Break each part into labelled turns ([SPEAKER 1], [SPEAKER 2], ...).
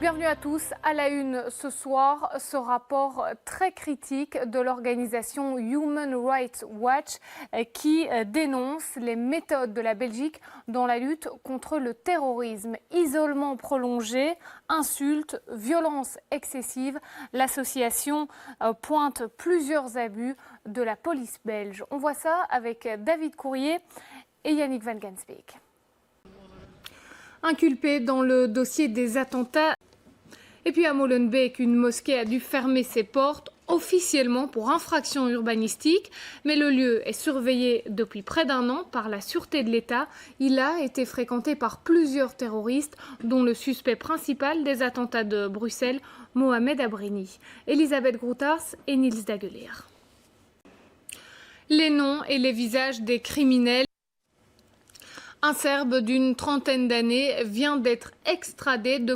[SPEAKER 1] Bienvenue à tous. À la une ce soir, ce rapport très critique de l'organisation Human Rights Watch qui dénonce les méthodes de la Belgique dans la lutte contre le terrorisme. Isolement prolongé, insultes, violences excessives. L'association pointe plusieurs abus de la police belge. On voit ça avec David Courrier et Yannick Van Gansbeek. Inculpé dans le dossier des attentats. Et puis à Molenbeek, une mosquée a dû fermer ses portes officiellement pour infraction urbanistique, mais le lieu est surveillé depuis près d'un an par la sûreté de l'État. Il a été fréquenté par plusieurs terroristes, dont le suspect principal des attentats de Bruxelles, Mohamed Abrini. Elisabeth Grootars et Niels Dageler. Les noms et les visages des criminels. Un Serbe d'une trentaine d'années vient d'être extradé de...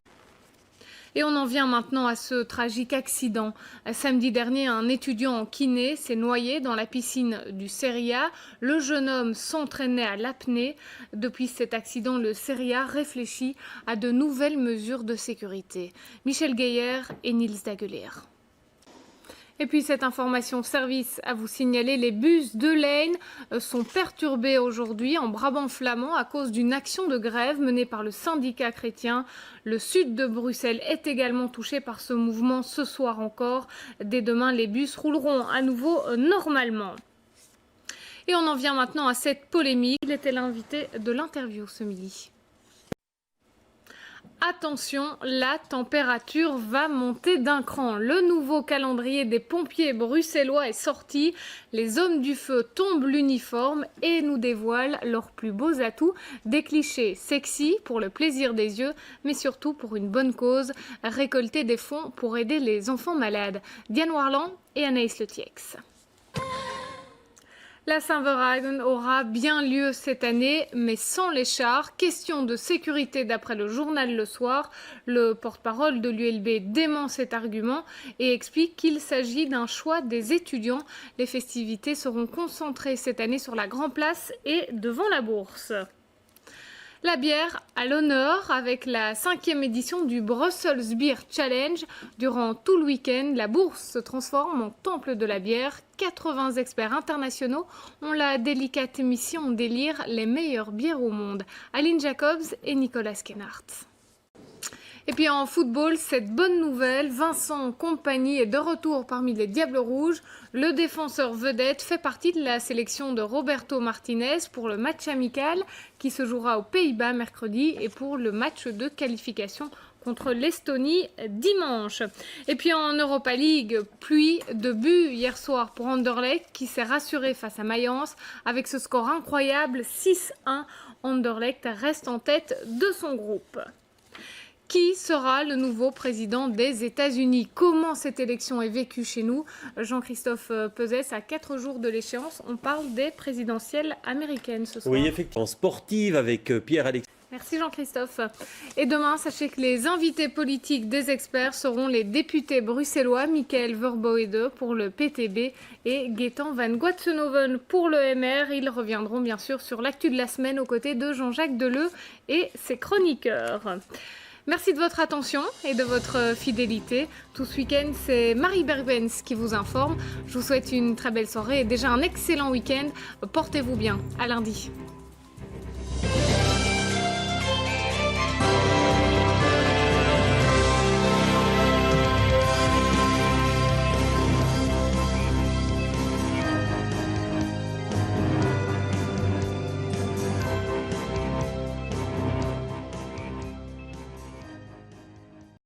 [SPEAKER 1] Et on en vient maintenant à ce tragique accident. Samedi dernier, un étudiant en kiné s'est noyé dans la piscine du Seria. Le jeune homme s'entraînait à l'apnée. Depuis cet accident, le Seria réfléchit à de nouvelles mesures de sécurité. Michel Geyer et Niels Dageler. Et puis cette information service à vous signaler, les bus de Leyne sont perturbés aujourd'hui en Brabant flamand à cause d'une action de grève menée par le syndicat chrétien. Le sud de Bruxelles est également touché par ce mouvement ce soir encore. Dès demain, les bus rouleront à nouveau normalement. Et on en vient maintenant à cette polémique. Il était l'invité de l'interview ce midi. Attention, la température va monter d'un cran. Le nouveau calendrier des pompiers bruxellois est sorti. Les hommes du feu tombent l'uniforme et nous dévoilent leurs plus beaux atouts. Des clichés sexy pour le plaisir des yeux, mais surtout pour une bonne cause, récolter des fonds pour aider les enfants malades. Diane Warland et Anaïs Le Tiex. La Saint-Verhaegen aura bien lieu cette année, mais sans les chars. Question de sécurité d'après le journal Le Soir. Le porte-parole de l'ULB dément cet argument et explique qu'il s'agit d'un choix des étudiants. Les festivités seront concentrées cette année sur la Grand Place et devant la Bourse. La bière à l'honneur avec la 5e édition du Brussels Beer Challenge. Durant tout le week-end, la Bourse se transforme en temple de la bière. 80 experts internationaux ont la délicate mission d'élire les meilleures bières au monde. Aline Jacobs et Nicolas Kennart. Et puis en football, cette bonne nouvelle, Vincent Kompany est de retour parmi les Diables Rouges. Le défenseur vedette fait partie de la sélection de Roberto Martinez pour le match amical qui se jouera aux Pays-Bas mercredi et pour le match de qualification contre l'Estonie dimanche. Et puis en Europa League, pluie de buts hier soir pour Anderlecht qui s'est rassuré face à Mayence. Avec ce score incroyable, 6-1, Anderlecht reste en tête de son groupe. Qui sera le nouveau président des États-Unis? Comment cette élection est vécue chez nous? Jean-Christophe Peuzès, à 4 jours de l'échéance, on parle des présidentielles américaines ce soir.
[SPEAKER 2] Oui, effectivement, sportive avec Pierre-Alexandre.
[SPEAKER 1] Merci Jean-Christophe. Et demain, sachez que les invités politiques des experts seront les députés bruxellois Michael Verboede pour le PTB et Gaëtan Van Guatsenoven pour le MR. Ils reviendront bien sûr sur l'actu de la semaine aux côtés de Jean-Jacques Deleu et ses chroniqueurs. Merci de votre attention et de votre fidélité. Tout ce week-end, c'est Marie Bergbens qui vous informe. Je vous souhaite une très belle soirée et déjà un excellent week-end. Portez-vous bien. À lundi.